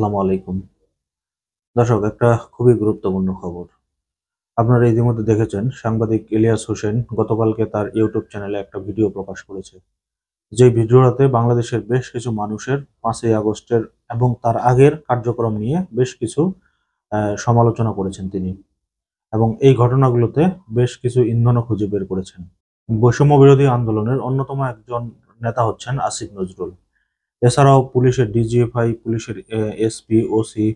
আসসালামু আলাইকুম। দর্শক, একটা খুবই গুরুত্বপূর্ণ খবর। আপনারা ইতিমধ্যে দেখেছেন সাংবাদিক ইলিয়াস হোসেন গতকালকে তার ইউটিউব চ্যানেলে একটা ভিডিও প্রকাশ করেছে। যে ভিডিওটাতে বাংলাদেশের বেশ কিছু মানুষের 5ই আগস্টের এবং তার আগের কার্যক্রম নিয়ে বেশ কিছু সমালোচনা করেছেন তিনি, এবং এই ঘটনাগুলোতে বেশ কিছু ইন্ধনও খুঁজে বের করেছেন। বৈষম্য বিরোধী আন্দোলনের অন্যতম একজন নেতা হচ্ছেন আসিফ নজরুল। এছাড়াও পুলিশের ডিজিএফআই, পুলিশের এসপি, ওসি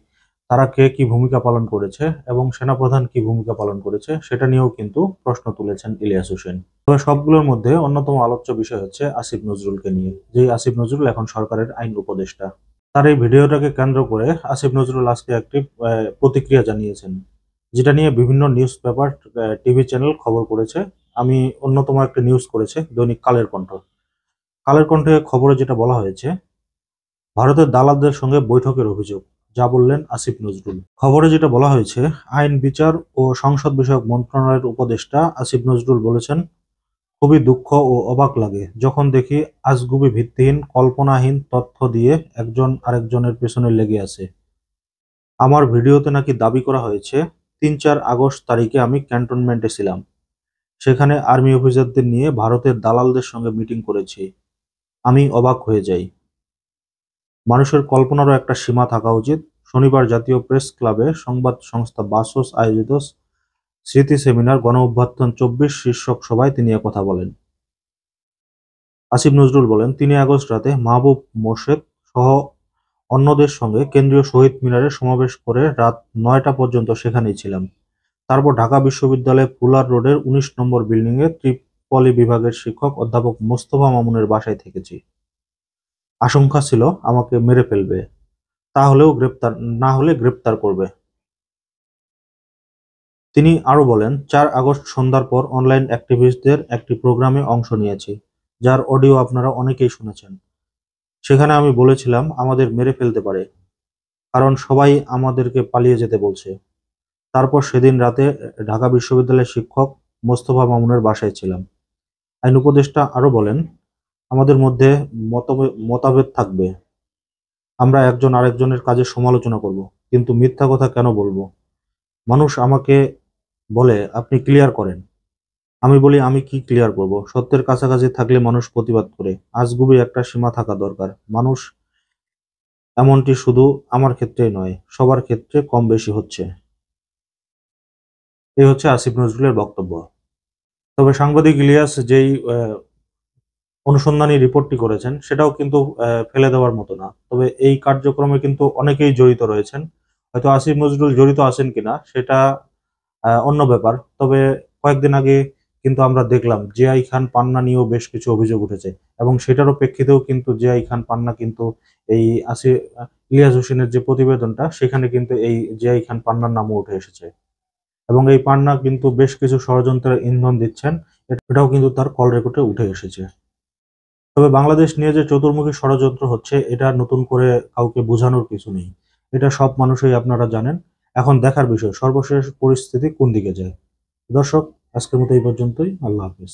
তারা কে কি ভূমিকা পালন করেছে এবং সেনাপ্রধান কি ভূমিকা পালন করেছে সেটা নিয়েও কিন্তু প্রশ্ন তুলেছেন ইলিয়াস হোসেন। তবে সবগুলোর মধ্যে অন্যতম আলোচ্য বিষয় হচ্ছে আসিফ নজরুলকে নিয়ে, যে আসিফ নজরুল এখন সরকারের আইন উপদেষ্টা। তার এই ভিডিওটাকে কেন্দ্র করে আসিফ নজরুল আজকে একটি প্রতিক্রিয়া জানিয়েছেন, যেটা নিয়ে বিভিন্ন নিউজ পেপার, টিভি চ্যানেল খবর করেছে। আমি অন্যতম একটা নিউজ করেছে দৈনিক কালের কণ্ঠ। কালের কণ্ঠে খবরে যেটা বলা হয়েছে, ভারতের দালালদের সঙ্গে বৈঠকের অভিযোগ, যা বললেন আসিফ নজরুল। খবরে যেটা বলা হয়েছে, আইন, বিচার ও সংসদ বিষয়ক মন্ত্রণালয়ের উপদেষ্টা আসিফ নজরুল বলেছেন, খুবই দুঃখ ও অবাক লাগে যখন দেখি আজগুবি ভিত্তিহীন কল্পনাহীন তথ্য দিয়ে একজন আরেকজনের পেছনে লেগে আছে। আমার ভিডিওতে নাকি দাবি করা হয়েছে ৩-৪ আগস্ট তারিখে আমি ক্যান্টনমেন্টে ছিলাম, সেখানে আর্মি অফিসারদের নিয়ে ভারতের দালালদের সঙ্গে মিটিং করেছি। আমি অবাক হয়ে যাই। মানুষের কল্পনারও একটা সীমা থাকা উচিত। শনিবার জাতীয় প্রেস ক্লাবে সংবাদ সংস্থা বাসস আয়োজিত স্মৃতি সেমিনার গণঅভ্যুত্থান ২৪ শীর্ষক সভায় তিনি একথা বলেন। আসিফ নজরুল বলেন, ৩ আগস্ট রাতে মাহবুব মোর্শেদ সহ অন্যদের সঙ্গে কেন্দ্রীয় শহীদ মিনারে সমাবেশ করে রাত ৯টা পর্যন্ত সেখানেই ছিলাম। তারপর ঢাকা বিশ্ববিদ্যালয়ে ফুলার রোডের ১৯ নম্বর বিল্ডিংয়ে ত্রিপলি বিভাগের শিক্ষক অধ্যাপক মোস্তফা মামুনের বাসায় থেকেছি। আশঙ্কা ছিল আমাকে মেরে ফেলবে, না হলে গ্রেপ্তার করবে। তিনি আরও বলেন, ৪ আগস্ট সন্ধ্যার পর অনলাইন অ্যাক্টিভিস্টদের একটি প্রোগ্রামে অংশ নিয়েছি, যার অডিও আপনারা অনেকেই শুনেছেন। সেখানে আমি বলেছিলাম আমাদের মেরে ফেলতে পারে, কারণ সবাই আমাদেরকে পালিয়ে যেতে বলছে। তারপর সেদিন রাতে ঢাকা বিশ্ববিদ্যালয়ের শিক্ষক মোস্তফা মামুনের বাসায় ছিলাম। আইন উপদেষ্টা আরও বলেন, আমাদের মধ্যে মতভেদ থাকবে, আমরা একজন আরেকজনের কাজের সমালোচনা করব, কিন্তু মিথ্যা কথা কেন বলবো? মানুষ আমাকে বলে আপনি ক্লিয়ার করেন। আমি বলি আমি কি ক্লিয়ার করব? সত্যের কাছাকাছি থাকলে মানুষ প্রতিবাদ করে। আজগুবি একটা সীমা থাকা দরকার। মানুষ, এমনটি শুধু আমার ক্ষেত্রেই নয়, সবার ক্ষেত্রে কম বেশি হচ্ছে। এই হচ্ছে আসিফ নজরুলের বক্তব্য। তবে সাংবাদিক ইলিয়াস যেই অনুসন্ধানী রিপোর্টটি করেছেন সেটাও কিন্তু ফেলে দেওয়ার মতো না। তবে এই কার্যক্রমে কিন্তু অনেকেই জড়িত রয়েছেন। হয়তো আসিফ নজরুল জড়িত আছেন কিনা সেটা অন্য ব্যাপার। তবে কয়েকদিন আগে কিন্তু আমরা দেখলাম জিআই খান পান্না নিয়েও বেশ কিছু অভিযোগ উঠেছে, এবং সেটারও প্রেক্ষিতেও কিন্তু জিআই খান পান্না কিন্তু এই ইলিয়াস হোসেনের যে প্রতিবেদনটা সেখানে কিন্তু এই জিআই খান পান্নার নামও উঠে এসেছে, এবং এই পান্না কিন্তু বেশ কিছু ষড়যন্ত্রের ইন্ধন দিচ্ছেন, এটাও কিন্তু তার কল রেকর্ডে উঠে এসেছে। তবে বাংলাদেশ নিয়ে যে চতুর্মুখী ষড়যন্ত্র হচ্ছে, এটা নতুন করে কাউকে বোঝানোর কিছু নেই। এটা সব মানুষই আপনারা জানেন। এখন দেখার বিষয় সর্বশেষ পরিস্থিতি কোন দিকে যায়। দর্শক, আজকের মতো এই পর্যন্তই। আল্লাহ হাফেজ।